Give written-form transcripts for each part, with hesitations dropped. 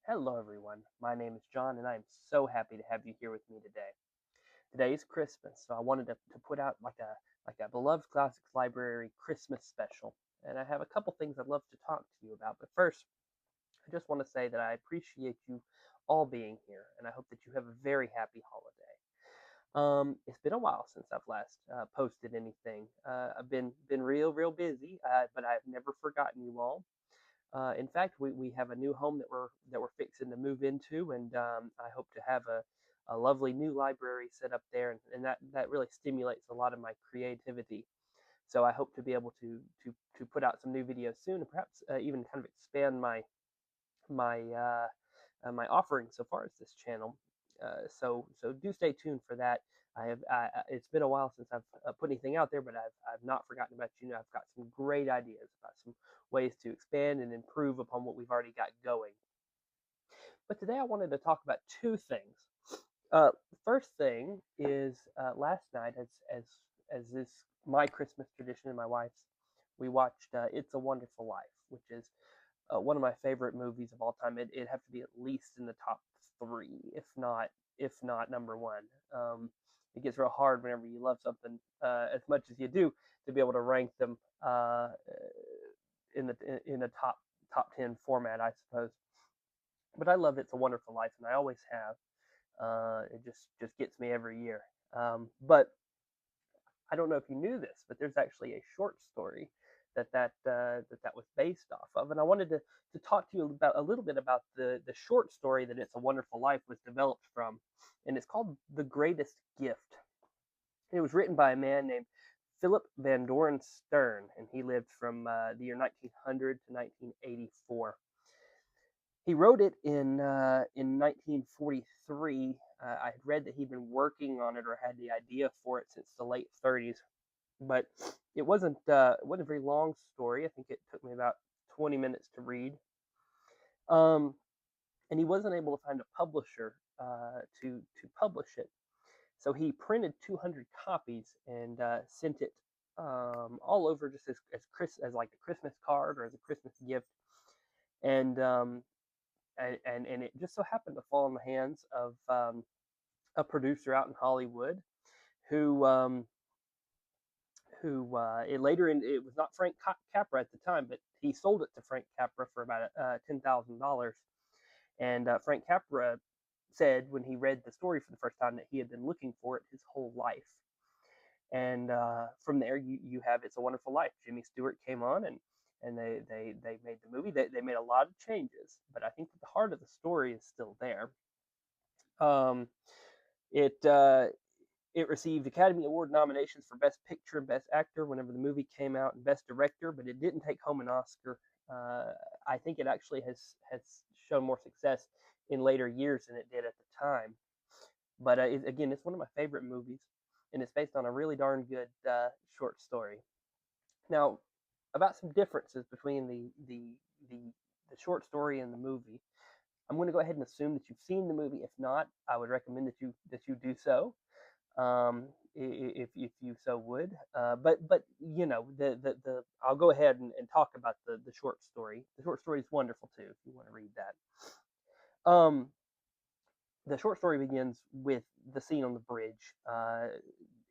Hello, everyone. My name is John, and I am so happy to have you here with me today. Today is Christmas, so I wanted to put out like a beloved classics library Christmas special, and I have a couple things I'd love to talk to you about. But first, I just want to say that I appreciate you all being here, and I hope that you have a very happy holiday. It's been a while since I've last posted anything. I've been real busy, but I've never forgotten you all. In fact, we have a new home that we're fixing to move into, and I hope to have a lovely new library set up there, and that really stimulates a lot of my creativity. So I hope to be able to put out some new videos soon, and perhaps even kind of expand my offering so far as this channel. So do stay tuned for that. It's been a while since I've put anything out there, but I've not forgotten about you. I've got some great ideas about some ways to expand and improve upon what we've already got going. But today I wanted to talk about two things. The first thing is last night, as this my Christmas tradition and my wife's, we watched "It's a Wonderful Life," which is one of my favorite movies of all time. It'd have to be at least in the top three, if not number one. It gets real hard whenever you love something as much as you do to be able to rank them in the top 10 format, I suppose. But I love "It's a Wonderful Life," and I always have. It just gets me every year. But I don't know if you knew this, but there's actually a short story that was based off of, and I wanted to talk to you about a little bit about the short story that "It's a Wonderful Life" was developed from, and it's called "The Greatest Gift." It was written by a man named Philip Van Doren Stern, and he lived from the year 1900 to 1984. He wrote it in 1943. I had read that he'd been working on it or had the idea for it since the late 30s, but it wasn't a very long story. I think it took me about 20 minutes to read. Um, and he wasn't able to find a publisher to publish it, so he printed 200 copies and sent it all over just as like a Christmas card or as a Christmas gift. And and it just so happened to fall in the hands of a producer out in Hollywood who it was not Frank Capra at the time, but he sold it to Frank Capra for about $10,000. And Frank Capra said when he read the story for the first time that he had been looking for it his whole life. And from there, you have "It's a Wonderful Life." Jimmy Stewart came on, and they made the movie. They made a lot of changes, but I think that the heart of the story is still there. Um, it it received Academy Award nominations for Best Picture and Best Actor whenever the movie came out, and Best Director, but it didn't take home an Oscar. I think it actually has shown more success in later years than it did at the time. But again, it's one of my favorite movies, and it's based on a really darn good short story. Now, about some differences between the short story and the movie. I'm going to go ahead and assume that you've seen the movie. If not, I would recommend that you do so, if you so would. But the I'll go ahead and talk about the short story. The short story is wonderful too if you want to read that. The short story begins with the scene on the bridge.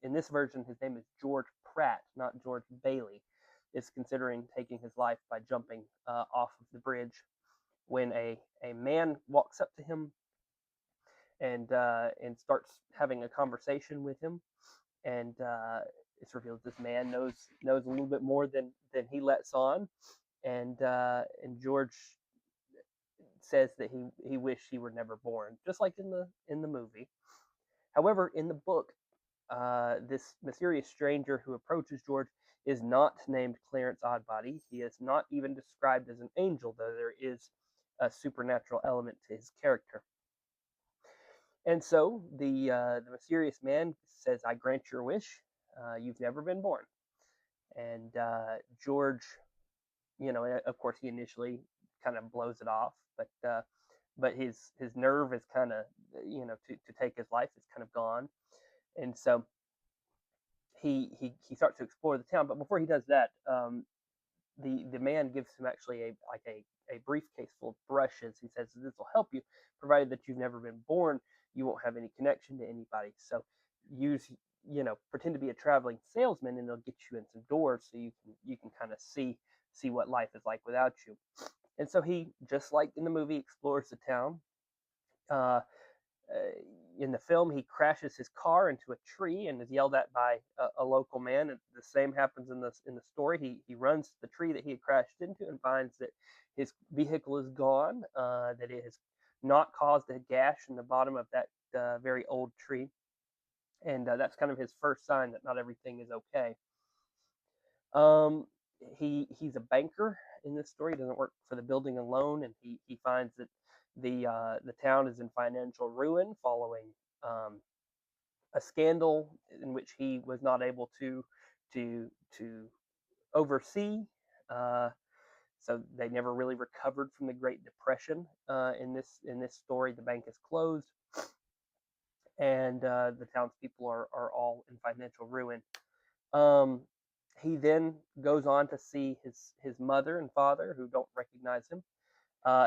In this version, his name is George Pratt, not George Bailey, is considering taking his life by jumping off of the bridge when a man walks up to him and starts having a conversation with him, and it's revealed this man knows a little bit more than he lets on, and George says that he wished he were never born, just like in the movie. However, in the book, this mysterious stranger who approaches George is not named Clarence Oddbody. He is not even described as an angel, though there is a supernatural element to his character. And so the mysterious man says, "I grant your wish. You've never been born." And George, of course, he initially kind of blows it off, but his nerve is kind of, to take his life is kind of gone, and so he starts to explore the town. But before he does that, the man gives him actually a briefcase full of brushes. He says this will help you, provided that you've never been born. You won't have any connection to anybody. So use, pretend to be a traveling salesman, and they'll get you in some doors so you can kind of see what life is like without you. And so he, just like in the movie, explores the town. Uh, uh, in the film, he crashes his car into a tree and is yelled at by a local man. And the same happens in the story. He runs to the tree that he had crashed into and finds that his vehicle is gone. That it has not caused a gash in the bottom of that very old tree, and that's kind of his first sign that not everything is okay. Um, he's a banker in this story. He doesn't work for the building alone, and he finds that the town is in financial ruin following um, a scandal in which he was not able to to oversee. Uh, so they never really recovered from the Great Depression. In this story, the bank is closed, and the townspeople are all in financial ruin. Um, he then goes on to see his mother and father, who don't recognize him.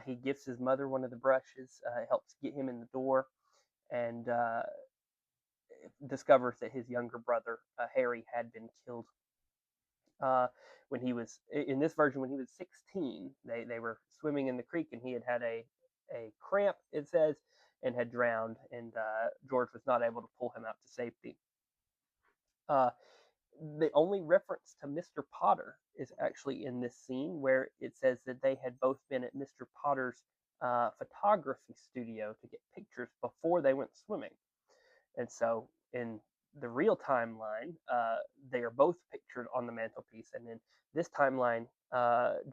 He gives his mother one of the brushes, helps get him in the door, and discovers that his younger brother, Harry, had been killed. Uh, when he was in this version, when he was 16, they were swimming in the creek, and he had a cramp, it says, and had drowned, and George was not able to pull him out to safety. Uh, the only reference to Mr. Potter is actually in this scene, where it says that they had both been at Mr. Potter's photography studio to get pictures before they went swimming. And so in the real timeline, they are both pictured on the mantelpiece. And in this timeline,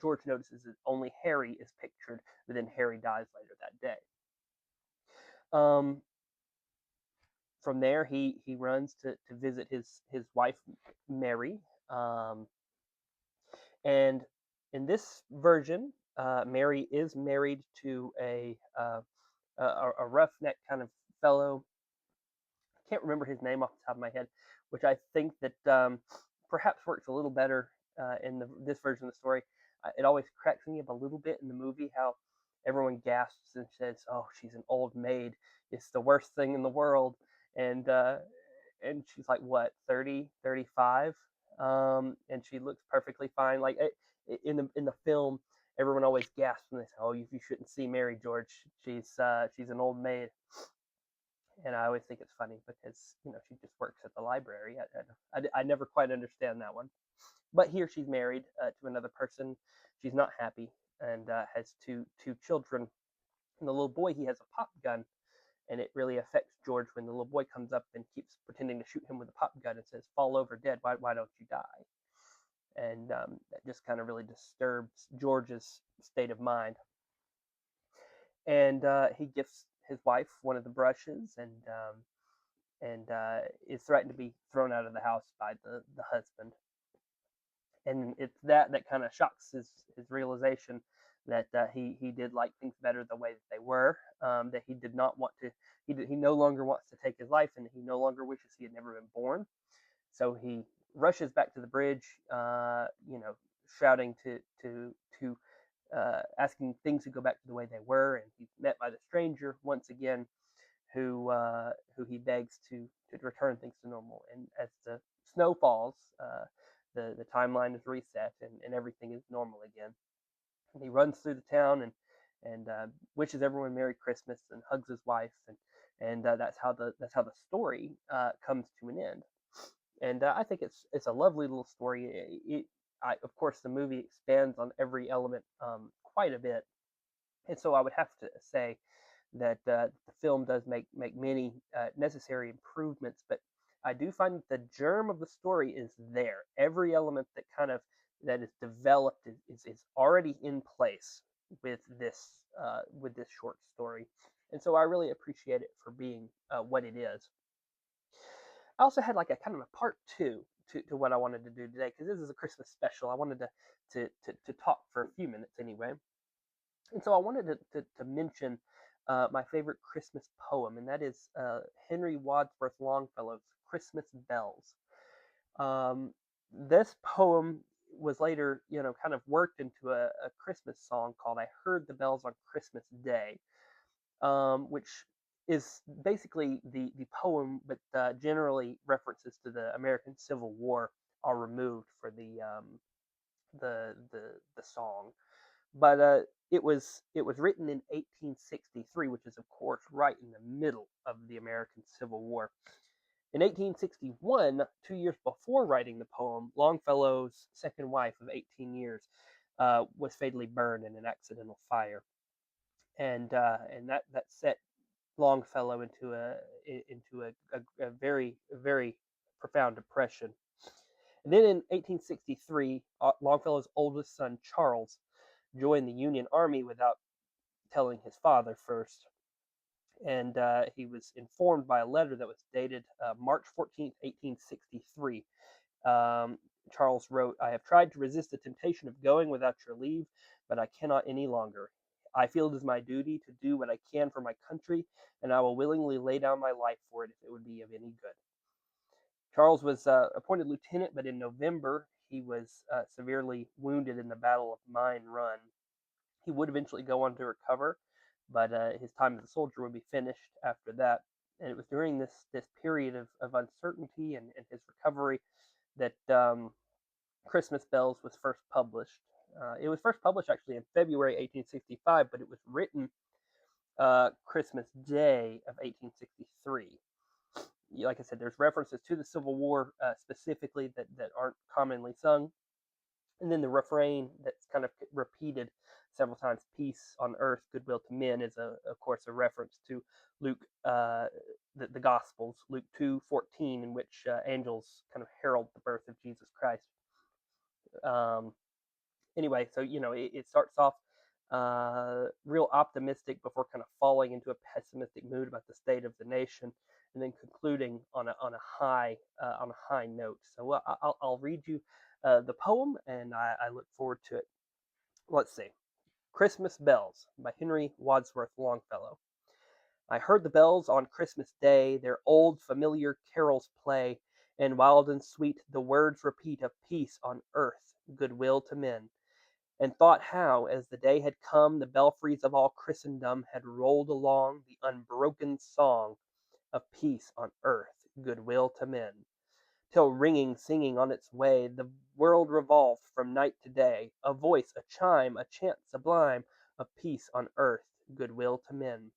George notices that only Harry is pictured, but then Harry dies later that day. Um, from there, he runs to visit his wife, Mary. And in this version, Mary is married to a roughneck kind of fellow. I can't remember his name off the top of my head, which I think that perhaps works a little better in this version of the story. It always cracks me up a little bit in the movie how everyone gasps and says, "Oh, she's an old maid. It's the worst thing in the world." And she's like, what, 30, 35? And she looks perfectly fine. Like in the film, everyone always gasps when they say, "Oh, you shouldn't see Mary, George. She's an old maid." And I always think it's funny because she just works at the library. I never quite understand that one. But here she's married to another person. She's not happy, and has two children. And the little boy, he has a pop gun, and it really affects George when the little boy comes up and keeps pretending to shoot him with a pop gun and says, "Fall over dead. Why don't you die?" And that just kind of really disturbs George's state of mind. And he gives his wife one of the brushes, and is threatened to be thrown out of the house by the husband. And it's that kind of shocks his realization that he did like things better the way that they were. That he did not want to. He no longer wants to take his life, and he no longer wishes he had never been born. So he rushes back to the bridge, shouting to asking things to go back to the way they were, and he's met by the stranger once again, who he begs to return things to normal. And as the snow falls, the timeline is reset, and everything is normal again. And he runs through the town and wishes everyone Merry Christmas and hugs his wife, and that's how the story comes to an end. And I think it's a lovely little story. Of course, the movie expands on every element quite a bit, and so I would have to say that the film does make many necessary improvements, but I do find that the germ of the story is there. Every element that is developed is already in place with this short story, and so I really appreciate it for being what it is. I also had like a kind of a part two to what I wanted to do today, because this is a Christmas special. I wanted to talk for a few minutes anyway. And so I wanted to mention my favorite Christmas poem, and that is Henry Wadsworth Longfellow's Christmas Bells. This poem was later, kind of worked into a Christmas song called "I Heard the Bells on Christmas Day," which is basically the poem, but generally references to the American Civil War are removed for the song. But it was written in 1863, which is of course right in the middle of the American Civil War. In 1861, 2 years before writing the poem, Longfellow's second wife of 18 years was fatally burned in an accidental fire, and that set Longfellow into a very profound depression. And then in 1863, Longfellow's oldest son Charles joined the Union Army without telling his father first, and he was informed by a letter that was dated March 14th, 1863. Um, Charles wrote, "I have tried to resist the temptation of going without your leave, but I cannot any longer. I feel it is my duty to do what I can for my country, and I will willingly lay down my life for it if it would be of any good." Charles was appointed lieutenant, but in November he was severely wounded in the Battle of Mine Run. He would eventually go on to recover, but his time as a soldier would be finished after that. And it was during this period of uncertainty and his recovery that Christmas Bells was first published. It was first published actually in February 1865, but it was written Christmas Day of 1863. Like I said, there's references to the Civil War specifically that aren't commonly sung, and then the refrain that's kind of repeated several times, "Peace on earth, goodwill to men," is of course a reference to Luke, the Gospels, Luke 2:14, in which angels kind of herald the birth of Jesus Christ. Um, anyway, so it starts off real optimistic before kind of falling into a pessimistic mood about the state of the nation, and then concluding on a high note. So I'll read you the poem, and I look forward to it. Let's see. Christmas Bells by Henry Wadsworth Longfellow. I heard the bells on Christmas Day their old familiar carols play, and wild and sweet the words repeat of peace on earth, goodwill to men, and thought how, as the day had come, the belfries of all Christendom had rolled along the unbroken song of peace on earth, goodwill to men, till ringing, singing on its way, the world revolved from night to day, a voice, a chime, a chant sublime of peace on earth, goodwill to men.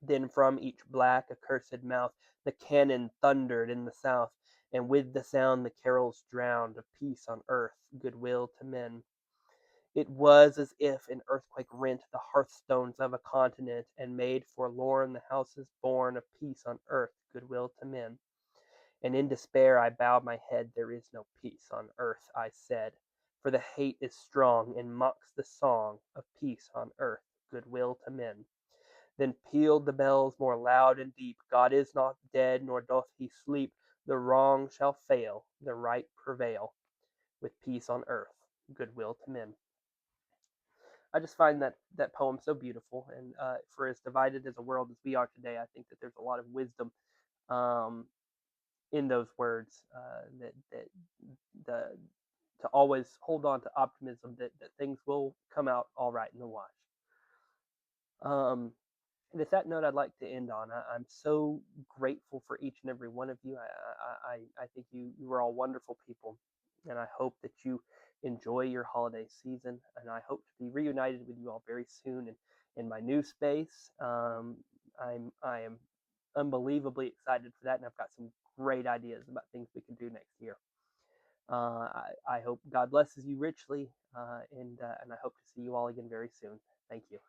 Then from each black, accursed mouth the cannon thundered in the south, and with the sound the carols drowned of peace on earth, goodwill to men. It was as if an earthquake rent the hearthstones of a continent, and made forlorn the houses born of peace on earth, goodwill to men. And in despair I bowed my head, "There is no peace on earth," I said, "for the hate is strong, and mocks the song of peace on earth, goodwill to men." Then pealed the bells more loud and deep, "God is not dead, nor doth he sleep, the wrong shall fail, the right prevail, with peace on earth, goodwill to men." I just find that poem so beautiful, and for as divided as a world as we are today, I think that there's a lot of wisdom um, in those words, that the to always hold on to optimism that things will come out all right in the wash. Um, and it's that note I'd like to end on. I'm so grateful for each and every one of you. I think you are all wonderful people, and I hope that you enjoy your holiday season. And I hope to be reunited with you all very soon in my new space. I am unbelievably excited for that, and I've got some great ideas about things we can do next year. I hope God blesses you richly, and I hope to see you all again very soon. Thank you.